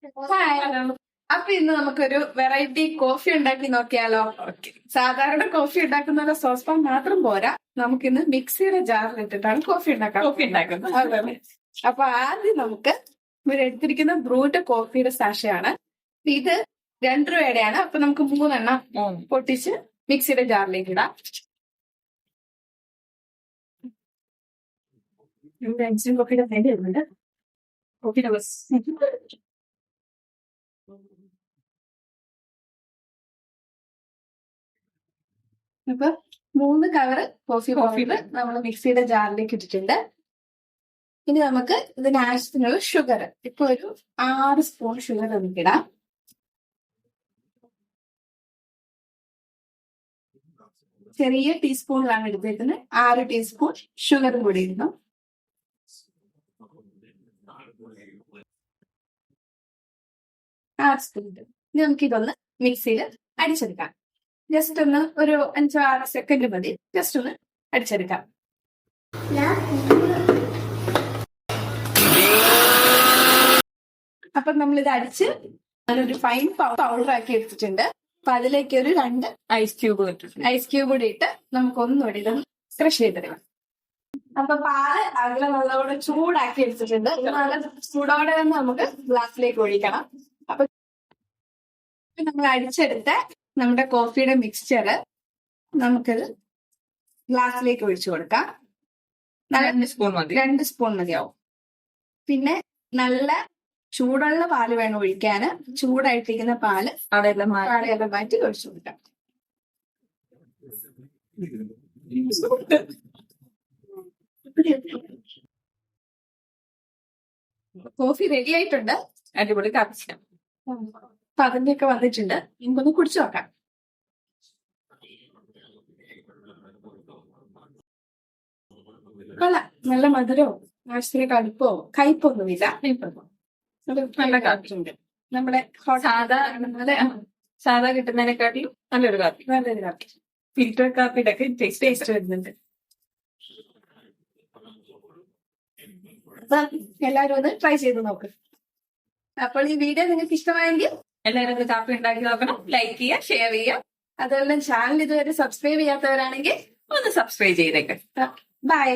Hi. അപ്പൊ ഇന്ന് നമുക്കൊരു വെറൈറ്റി കോഫി ഉണ്ടാക്കി നോക്കിയാലോ? സാധാരണ കോഫി ഉണ്ടാക്കുന്ന സോസ് പാൻ മാത്രം പോരാ, നമുക്കിന്ന് മിക്സിയുടെ ജാറിൽ ഇട്ടിട്ടാണ് കോഫി ഉണ്ടാക്കുന്നത്. അതെ. അപ്പൊ ആദ്യം നമുക്ക് ഇവിടെ എടുത്തിരിക്കുന്ന ബ്രൂട്ട് കോഫിയുടെ സാഷയാണ്. ഇത് 2 രൂപയുടെയാണ്. അപ്പൊ നമുക്ക് 3 എണ്ണം പൊട്ടിച്ച് മിക്സിയുടെ ജാറിലേക്ക് ഇടാം. ഇവിടെ ഇൻസ്റ്റന്റ് കോഫിയുടെ ഫ്രണ്ട് വരുന്നുണ്ട്. Coffee lovers. അപ്പൊ 3 കവറ് കോഫി പൗഡർ നമ്മൾ മിക്സിയുടെ ജാറിലേക്ക് ഇട്ടിട്ടുണ്ട്. ഇനി നമുക്ക് ഇതിന് ആവശ്യത്തിനുള്ള ഷുഗർ, ഇപ്പൊ ഒരു 6 സ്പൂൺ ഷുഗർ നമുക്ക് ഇടാം. ചെറിയ ടീസ്പൂണിലാണ് എടുത്തേക്കുന്നത്. 6 ടീസ്പൂൺ ഷുഗറും കൂടി ഇടുന്നു. ഇനി നമുക്ക് ഇതൊന്ന് മിക്സിയിൽ അടിച്ചെടുക്കാം. ജസ്റ്റ് ഒന്ന് ഒരു 5-6 സെക്കൻഡ് മതി. ജസ്റ്റ് ഒന്ന് അടിച്ചെടുക്കാം. അപ്പൊ നമ്മളിത് അടിച്ച് ഒരു ഫൈൻ പൗഡർ ആക്കി എടുത്തിട്ടുണ്ട്. അപ്പൊ അതിലേക്ക് ഒരു 2 ഐസ് ക്യൂബ് കൂടി ഇട്ട് നമുക്ക് ഒന്നുകൂടി ഇതൊന്ന് ക്രഷ് ചെയ്തെടുക്കാം. അപ്പൊ പാല് അകലെ നല്ലപോലെ ചൂടാക്കി എടുത്തിട്ടുണ്ട്. നല്ല ചൂടോടെ തന്നെ നമുക്ക് ഗ്ലാസ്സിലേക്ക് ഒഴിക്കണം. അപ്പൊ നമ്മൾ അടിച്ചെടുത്ത നമ്മുടെ കോഫിയുടെ മിക്സ്ചർ നമുക്കത് ഗ്ലാസ്സിലേക്ക് ഒഴിച്ചു കൊടുക്കാം. 2 സ്പൂൺ മതിയാവും. പിന്നെ നല്ല ചൂടുള്ള പാല് വേണം ഒഴിക്കാന്. ചൂടായിട്ടിരിക്കുന്ന പാല് പാടെല്ലാം മാറ്റി ഒഴിച്ചു കൊടുക്കാം. കോഫി റെഡി ആയിട്ടുണ്ട്. അടിപൊളി കാപ്പിച്ചിന്. അപ്പൊ അതിന്റെയൊക്കെ വന്നിട്ടുണ്ട്. നമുക്കൊന്ന് കുടിച്ചു നോക്കാം. കൊള്ളാം. നല്ല മധുരവും ആവശ്യത്തിന് കടുപ്പോ കയ്പൊന്നുമില്ല. നല്ല കാപ്പിയുണ്ട്. നമ്മുടെ സാധാ കിട്ടുന്നതിനെക്കാട്ടിലും നല്ലൊരു കാപ്പി. ഫിൽറ്റർ കാപ്പിയുടെ ഒക്കെ ടേസ്റ്റ് വരുന്നുണ്ട്. അപ്പൊ എല്ലാവരും ഒന്ന് ട്രൈ ചെയ്ത് നോക്ക്. അപ്പോൾ ഈ വീഡിയോ നിങ്ങൾക്ക് ഇഷ്ടമായെങ്കിൽ എല്ലാവരും ഒന്ന് കാപ്പി ഉണ്ടാക്കി നോക്കണം. ലൈക്ക് ചെയ്യുക, ഷെയർ ചെയ്യുക. അതുപോലെ ചാനൽ ഇതുവരെ സബ്സ്ക്രൈബ് ചെയ്യാത്തവരാണെങ്കിൽ ഒന്ന് സബ്സ്ക്രൈബ് ചെയ്തേക്ക്. ബൈ.